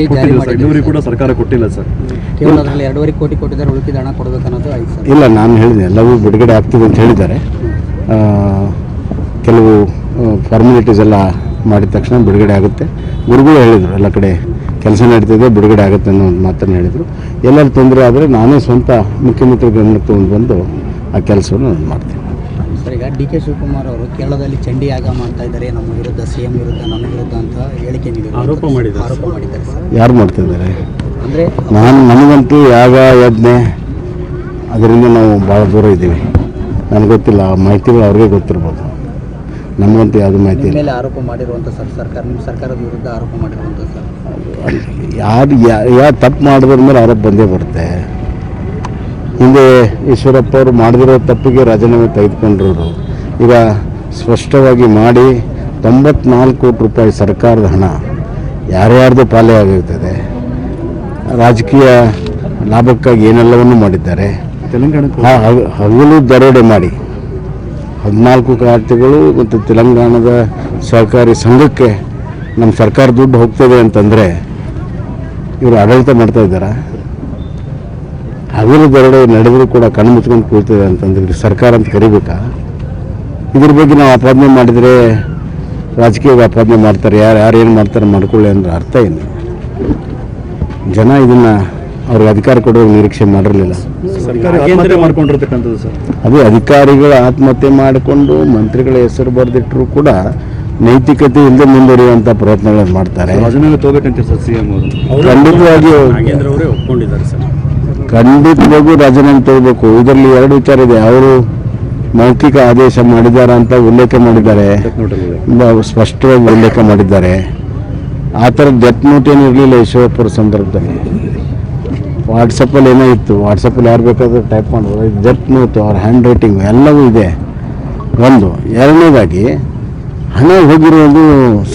ರೂಪಾಯಿ ಜಾರಿ ಇನ್ನೂರಿಗೆ ಕೂಡ ಸರ್ಕಾರ ಕೊಟ್ಟಿಲ್ಲ ಸರ್. ಕೇವಲ ಅದರಲ್ಲಿ 2.5 ಕೋಟಿ ಕೊಟ್ಟಿದ್ದಾರೆ, ಉಳಿದ ಹಣ ಕೊಡಬೇಕನ್ನೋದು ಆಯ್ತು ಸರ್. ಇಲ್ಲ, ನಾನು ಹೇಳಿದೆ ಎಲ್ಲವೂ ಬಿಡುಗಡೆ ಆಗ್ತದೆ ಅಂತ ಹೇಳಿದ್ದಾರೆ. ಕೆಲವು ಫಾರ್ಮಾಲಿಟೀಸ್ ಎಲ್ಲ ಮಾಡಿದ ತಕ್ಷಣ ಬಿಡುಗಡೆ ಆಗುತ್ತೆ. ಗುರುಗಳು ಹೇಳಿದರು ಎಲ್ಲ ಕಡೆ ಕೆಲಸ ನಡೀತಿದೆ, ಬಿಡುಗಡೆ ಆಗುತ್ತೆ ಅನ್ನೋ ಒಂದು ಮಾತನ್ನು ಹೇಳಿದರು. ಎಲ್ಲರೂ ತೊಂದರೆ ಆದರೆ ನಾನೇ ಸ್ವಂತ ಮುಖ್ಯಮಂತ್ರಿ ಗಮನಕ್ಕೆ ತೊಗೊಂಡು ಬಂದು ಆ ಕೆಲಸವನ್ನು ನಾನು ಮಾಡ್ತೀನಿ. ಸರ್, ಈಗ ಡಿ ಕೆ ಶಿವಕುಮಾರ್ ಅವರು ಕೇರಳದಲ್ಲಿ ಚಂಡಿ ಯಾಗ ಮಾಡ್ತಾ ಇದ್ದಾರೆ, ನಮ್ಮ ವಿರುದ್ಧ CM ವಿರುದ್ಧ, ನನ್ನ ವಿರುದ್ಧ ಅಂತ ಹೇಳಿಕೆ ನೀಡಿದ್ದಾರೆ, ಆರೋಪ ಮಾಡಿದ್ದಾರೆ ಸರ್. ಯಾರು ಮಾಡ್ತಿದ್ದಾರೆ? ಅಂದರೆ ನನಗಂತೂ ಯಾಗ ಯಜ್ಞೆ ಅದರಿಂದ ನಾವು ಭಾಳ ದೂರ ಇದ್ದೀವಿ. ನನಗೆ ಗೊತ್ತಿಲ್ಲ, ಆ ಮಾಹಿತಿಗಳು ಅವ್ರಿಗೆ ಗೊತ್ತಿರ್ಬೋದು, ನಮಗಂತೂ ಯಾವುದು ಮಾಹಿತಿ ಇಲ್ಲ. ಮೇಲೆ ಆರೋಪ ಮಾಡಿರುವಂಥ ಸರ್, ನಿಮ್ಮ ಸರ್ಕಾರದ ವಿರುದ್ಧ ಆರೋಪ ಮಾಡಿರುವಂಥ ಸರ್, ಯಾರು ತಪ್ಪು ಮಾಡಿದ್ರ ಮೇಲೆ ಆರೋಪ ಬಂದೇ ಬರುತ್ತೆ. ಹಿಂದೆ ಈಶ್ವರಪ್ಪ ಅವರು ಮಾಡದಿರೋ ತಪ್ಪಿಗೆ ರಾಜೀನಾಮೆ ತೆಗೆದುಕೊಂಡಿರೋರು ಈಗ ಸ್ಪಷ್ಟವಾಗಿ ಮಾಡಿ 94 ಕೋಟಿ ರೂಪಾಯಿ ಸರ್ಕಾರದ ಹಣ ಯಾರ್ಯಾರ್ದು ಪಾಲೇ ಆಗಿರ್ತದೆ. ರಾಜಕೀಯ ಲಾಭಕ್ಕಾಗಿ ಏನೆಲ್ಲವನ್ನೂ ಮಾಡಿದ್ದಾರೆ. ಹಗಲು ದರೋಡೆ ಮಾಡಿ 14 ಖಾತೆಗಳು ಮತ್ತು ತೆಲಂಗಾಣದ ಸಹಕಾರಿ ಸಂಘಕ್ಕೆ ನಮ್ಮ ಸರ್ಕಾರ ದುಡ್ಡು ಹೋಗ್ತದೆ ಅಂತಂದರೆ ಇವರು ಆಡಳಿತ ಮಾಡ್ತಾ ಇದ್ದಾರೆ. ಹಗಲು ದರೋಡೆ ನಡೆದರೂ ಕೂಡ ಕಣ್ಣು ಮುಚ್ಕೊಂಡು ಕೂಳ್ತದೆ ಅಂತಂದ್ರೆ ಸರ್ಕಾರ ಅಂತ ಕರಿಬೇಕಾ? ಇದ್ರ ಬಗ್ಗೆ ನಾವು ಆಪಾದನೆ ಮಾಡಿದರೆ ರಾಜಕೀಯ ಆಪಾದನೆ ಮಾಡ್ತಾರೆ, ಯಾರು ಏನು ಮಾಡ್ತಾರೆ ಮಾಡ್ಕೊಳ್ಳಿ ಅಂದ್ರೆ ಅರ್ಥ ಏನು? ಜನ ಇದನ್ನು ಅವ್ರಿಗೆ ಅಧಿಕಾರ ಕೊಡೋ ನಿರೀಕ್ಷೆ ಮಾಡಿರಲಿಲ್ಲ. ಅದೇ ಅಧಿಕಾರಿಗಳು ಆತ್ಮಹತ್ಯೆ ಮಾಡಿಕೊಂಡು ಮಂತ್ರಿಗಳ ಹೆಸರು ಬರೆದಿಟ್ಟರು ಕೂಡ ನೈತಿಕತೆ ಇಲ್ಲದೆ ಮುಂದುವರಿಯುವಂಥ ಪ್ರಯತ್ನಗಳನ್ನು ಮಾಡ್ತಾರೆ. ಖಂಡಿತವಾಗೂ ರಾಜೀನಾಮೆ ತಗೋಬೇಕು. ಇದರಲ್ಲಿ 2 ವಿಚಾರ ಇದೆ. ಅವರು ಮೌಖಿಕ ಆದೇಶ ಮಾಡಿದ್ದಾರೆ ಅಂತ ಉಲ್ಲೇಖ ಮಾಡಿದ್ದಾರೆ, ಸ್ಪಷ್ಟವಾಗಿ ಉಲ್ಲೇಖ ಮಾಡಿದ್ದಾರೆ. ಆ ಥರ ಡೆತ್ ನೋಟ್ ಏನು ಇರಲಿಲ್ಲ ಈಶ್ವರಪ್ಪರ ಸಂದರ್ಭದಲ್ಲಿ. ವಾಟ್ಸಪ್ಪಲ್ಲಿ ಏನೋ ಇತ್ತು, ವಾಟ್ಸಪ್ಪಲ್ಲಿ ಯಾರು ಬೇಕಾದರೂ ಟೈಪ್ ಮಾಡ್ಬೋದು. ಡೆತ್ ನೋಟು, ಅವ್ರ ಹ್ಯಾಂಡ್ ರೈಟಿಂಗು ಎಲ್ಲವೂ ಇದೆ. ಒಂದು. ಎರಡನೇದಾಗಿ ಹಣ ಹೋಗಿರೋದು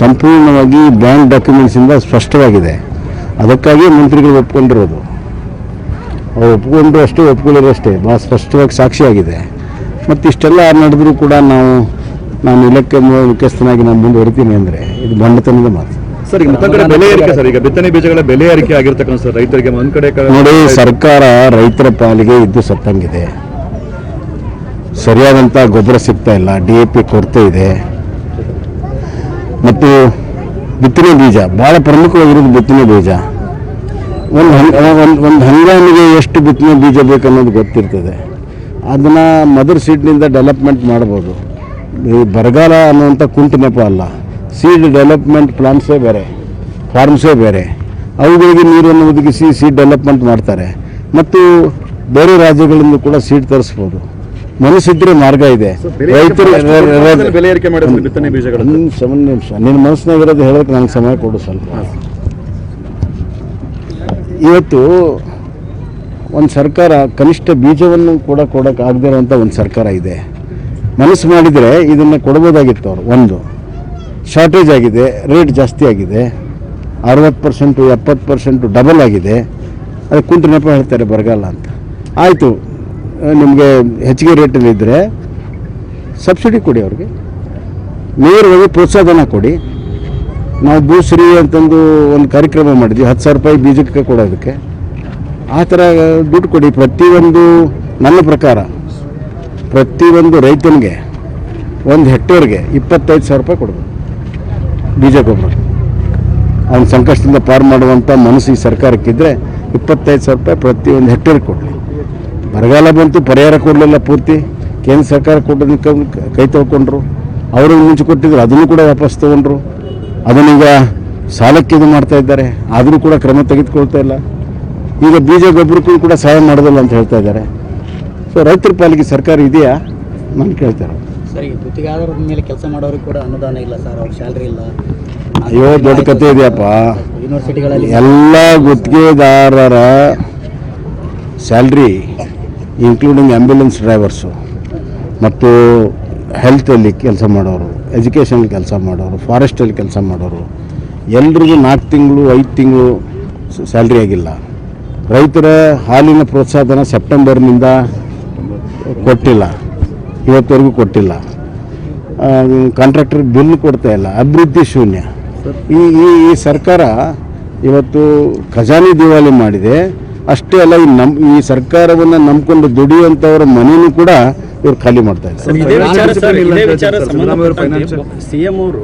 ಸಂಪೂರ್ಣವಾಗಿ ಬ್ಯಾಂಕ್ ಡಾಕ್ಯುಮೆಂಟ್ಸಿಂದ ಸ್ಪಷ್ಟವಾಗಿದೆ. ಅದಕ್ಕಾಗಿ ಮಂತ್ರಿಗಳು ಒಪ್ಕೊಂಡಿರೋದು. ಅವ್ರು ಒಪ್ಕೊಂಡ್ರು ಅಷ್ಟೇ, ಒಪ್ಕೊಳ್ಳೋರು ಭಾಳ ಸ್ಪಷ್ಟವಾಗಿ ಸಾಕ್ಷಿಯಾಗಿದೆ. ಮತ್ತು ಇಷ್ಟೆಲ್ಲ ನಡೆದರೂ ಕೂಡ ನಾನು ಇಲಾಖೆ ಮುಖ್ಯಸ್ಥನಾಗಿ ನಾನು ಮುಂದುವರಿತೀನಿ ಅಂದರೆ ಇದು ಬಂಡತನದ ಮಾತು ಸರ್. ಈಗ ಬೆಲೆ ಏರಿಕೆ ಸರ್, ಈಗ ಬಿತ್ತನೆ ಬೀಜಗಳ ಬೆಲೆ ಏರಿಕೆ ಆಗಿರ್ತಕ್ಕಂಥ ಸರ್ ರೈತರಿಗೆ ಒಂದು ಕಡೆ ನೋಡಿ, ಸರ್ಕಾರ ರೈತರ ಪಾಲಿಗೆ ಇದ್ದು ಸತ್ತಂಗಿದೆ. ಸರಿಯಾದಂಥ ಗೊಬ್ಬರ ಸಿಗ್ತಾ ಇಲ್ಲ, DAP ಕೊರತೆ ಇದೆ. ಮತ್ತು ಬಿತ್ತನೆ ಬೀಜ ಭಾಳ ಪ್ರಮುಖವಾಗಿರೋದು ಬಿತ್ತನೆ ಬೀಜ. ಒಂದು ಹಂಗಾಮಿಗೆ ಎಷ್ಟು ಬಿತ್ತನೆ ಬೀಜ ಬೇಕನ್ನೋದು ಗೊತ್ತಿರ್ತದೆ. ಅದನ್ನು ಮದರ್ ಸೀಡ್ನಿಂದ ಡೆವಲಪ್ಮೆಂಟ್ ಮಾಡ್ಬೋದು. ಈ ಬರಗಾಲ ಅನ್ನುವಂಥ ಕುಂಟು ನೆಪ ಅಲ್ಲ. ಸೀಡ್ ಡೆವಲಪ್ಮೆಂಟ್ ಪ್ಲಾಂಟ್ಸೇ ಬೇರೆ, ಫಾರ್ಮ್ಸೇ ಬೇರೆ. ಅವುಗಳಿಗೆ ನೀರನ್ನು ಒದಗಿಸಿ ಸೀಡ್ ಡೆವಲಪ್ಮೆಂಟ್ ಮಾಡ್ತಾರೆ. ಮತ್ತು ಬೇರೆ ರಾಜ್ಯಗಳಿಂದ ಕೂಡ ಸೀಡ್ ತರಿಸ್ಬೋದು. ಮನಸ್ಸಿದ್ರೆ ಮಾರ್ಗ ಇದೆ. ರೈತರು ನಿನ್ನ ಮನಸ್ಸಿನಾಗಿರೋದು ಹೇಳೋಕೆ ನನಗೆ ಸಮಯ ಕೊಡು ಸ್ವಲ್ಪ. ಇವತ್ತು ಒಂದು ಸರ್ಕಾರ ಕನಿಷ್ಠ ಬೀಜವನ್ನು ಕೂಡ ಕೊಡೋಕೆ ಆಗದೇ ಇರೋಂಥ ಒಂದು ಸರ್ಕಾರ ಇದೆ. ಮನಸ್ಸು ಮಾಡಿದರೆ ಇದನ್ನು ಕೊಡ್ಬೋದಾಗಿತ್ತು ಅವರು. ಒಂದು ಶಾರ್ಟೇಜ್ ಆಗಿದೆ, ರೇಟ್ ಜಾಸ್ತಿ ಆಗಿದೆ, 60% 70% ಡಬಲ್ ಆಗಿದೆ. ಅದು ಕುಂಟು ನೆಪ ಹೇಳ್ತಾರೆ ಬರಗಾಲ ಅಂತ. ಆಯಿತು, ನಿಮಗೆ ಹೆಚ್ಚಿಗೆ ರೇಟಲ್ಲಿದ್ದರೆ ಸಬ್ಸಿಡಿ ಕೊಡಿ, ಅವ್ರಿಗೆ ನೇರವಾಗಿ ಪ್ರೋತ್ಸಾಹನ ಕೊಡಿ. ನಾವು ಭೂಶ್ರೀ ಅಂತಂದು ಒಂದು ಕಾರ್ಯಕ್ರಮ ಮಾಡಿದ್ವಿ, 10,000 ರೂಪಾಯಿ ಬೀಜಕ್ಕೆ ಕೊಡೋದಕ್ಕೆ. ಆ ಥರ ದುಡ್ಡು ಕೊಡಿ. ಪ್ರತಿಯೊಂದು ನನ್ನ ಪ್ರಕಾರ ಪ್ರತಿಯೊಂದು ರೈತನಿಗೆ 1 ಹೆಕ್ಟೇರ್ಗೆ 25,000 ರೂಪಾಯಿ ಕೊಡಬೇಕು ಬೀಜ ಗೊಬ್ಬರ. ಅವನ ಸಂಕಷ್ಟದಿಂದ ಪಾರು ಮಾಡುವಂಥ ಮನಸ್ಸು ಈ ಸರ್ಕಾರಕ್ಕಿದ್ದರೆ 25,000 ರೂಪಾಯಿ ಪ್ರತಿಯೊಂದು ಹೆಕ್ಟೇರ್ಗೆ ಕೊಡಲಿ. ಬರಗಾಲ ಬಂತು, ಪರಿಹಾರ ಕೊಡಲಿಲ್ಲ ಪೂರ್ತಿ. ಕೇಂದ್ರ ಸರ್ಕಾರ ಕೊಡೋದಕ್ಕೆ ಕೈ ತೊಳ್ಕೊಂಡ್ರು. ಅವರು ಮುಂಚೆ ಕೊಟ್ಟಿದ್ರು, ಅದನ್ನು ಕೂಡ ವಾಪಸ್ ತೊಗೊಂಡ್ರು. ಅದನ್ನೀಗ ಸಾಲಕ್ಕೆ ಇದು ಮಾಡ್ತಾ ಇದ್ದಾರೆ. ಆದರೂ ಕೂಡ ಕ್ರಮ ತೆಗೆದುಕೊಳ್ತಾ ಇಲ್ಲ. ಈಗ ಬೀಜ ಗೊಬ್ಬರಕ್ಕೂ ಕೂಡ ಸಹಾಯ ಮಾಡೋದಿಲ್ಲ ಅಂತ ಹೇಳ್ತಾ ಇದ್ದಾರೆ. ಸೊ ರೈತರ ಪಾಲಿಗೆ ಸರ್ಕಾರ ಇದೆಯಾ ನಾನು ಕೇಳ್ತಾರೆ. ಸರ್, ಈ ಗುತ್ತಿಗೆದಾರರ ಮೇಲೆ ಕೆಲಸ ಮಾಡೋರಿಗೆ ಕೂಡ ಅನುದಾನ ಇಲ್ಲ ಸರ್, ಅವ್ರ ಸ್ಯಾಲ್ರಿ ಇಲ್ಲ. ಅಯ್ಯೋ, ದೊಡ್ಡ ಕತೆ ಇದೆಯಪ್ಪ. ಯೂನಿವರ್ಸಿಟಿಗಳಲ್ಲಿ ಎಲ್ಲ ಗುತ್ತಿಗೆದಾರರ ಸ್ಯಾಲ್ರಿ ಇನ್ಕ್ಲೂಡಿಂಗ್ ಆ್ಯಂಬ್ಯುಲೆನ್ಸ್ ಡ್ರೈವರ್ಸು ಮತ್ತು ಹೆಲ್ತಲ್ಲಿ ಕೆಲಸ ಮಾಡೋರು, ಎಜುಕೇಷನಲ್ಲಿ ಕೆಲಸ ಮಾಡೋರು, ಫಾರೆಸ್ಟಲ್ಲಿ ಕೆಲಸ ಮಾಡೋರು ಎಲ್ರಿಗೂ 4 ತಿಂಗಳು 5 ತಿಂಗಳು ಸ್ಯಾಲ್ರಿ ಆಗಿಲ್ಲ. ರೈತರ ಹಾಲಿನ ಪ್ರೋತ್ಸಾಹನ ಸೆಪ್ಟೆಂಬರ್ನಿಂದ ಕೊಟ್ಟಿಲ್ಲ, ಇವತ್ತವರೆಗೂ ಕೊಟ್ಟಿಲ್ಲ. ಕಾಂಟ್ರಾಕ್ಟರ್ ಬಿಲ್ ಕೊಡ್ತಾ ಇಲ್ಲ. ಅಭಿವೃದ್ಧಿ ಶೂನ್ಯ. ಈ ಸರ್ಕಾರ ಇವತ್ತು ಖಜಾನೆ ದಿವಾಳಿ ಮಾಡಿದೆ. ಅಷ್ಟೇ ಅಲ್ಲ, ಈ ಸರ್ಕಾರವನ್ನು ನಂಬ್ಕೊಂಡು ದುಡಿಯುವಂಥವ್ರ ಮನೆಯೂ ಕೂಡ ಇವ್ರು ಖಾಲಿ ಮಾಡ್ತಾ ಇದ್ದಾರೆ. ಇದೇ ವಿಚಾರ ಸಿಎಂ ಅವರು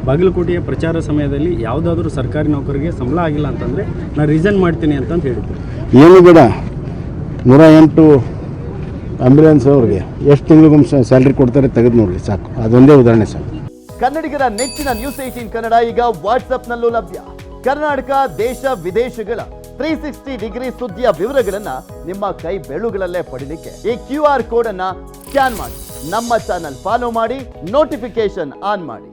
ಬಾಗಲಕೋಟೆಯ ಪ್ರಚಾರ ಸಮಯದಲ್ಲಿ ಯಾವುದಾದ್ರೂ ಸರ್ಕಾರಿ ನೌಕರಿಗೆ ಸಂಬಳ ಆಗಿಲ್ಲ ಅಂತಂದರೆ ನಾನು ರಿಸೈನ್ ಮಾಡ್ತೀನಿ ಅಂತ ಹೇಳಿದ್ರು. ಏನು ಬೇಡ, 108 ಆಂಬ್ಯುಲೆನ್ಸ್ ಅವ್ರಿಗೆ ಎಷ್ಟು ತಿಂಗಳಿಗೊಮ್ಮೆ ಸ್ಯಾಲ್ರಿ ಕೊಡ್ತಾರೆ ತೆಗೆದು ನೋಡಲಿ ಸಾಕು. ಅದೊಂದೇ ಉದಾಹರಣೆ ಸಾಕು. ಕನ್ನಡಿಗರ ನೆಚ್ಚಿನ ನ್ಯೂಸ್ 18 ಕನ್ನಡ ಈಗ ವಾಟ್ಸ್ಆಪ್ನಲ್ಲೂ ಲಭ್ಯ. ಕರ್ನಾಟಕ ದೇಶ ವಿದೇಶಗಳ 360 ಡಿಗ್ರಿ ಸುದ್ದಿಯ ವಿವರಗಳನ್ನ ನಿಮ್ಮ ಕೈ ಬೆರಳುಗಳಲ್ಲೇ ಪಡಿಲಿಕ್ಕೆ ಈ QR ಕೋಡ್ ಅನ್ನ ಸ್ಕ್ಯಾನ್ ಮಾಡಿ, ನಮ್ಮ ಚಾನಲ್ ಫಾಲೋ ಮಾಡಿ, ನೋಟಿಫಿಕೇಶನ್ ಆನ್ ಮಾಡಿ.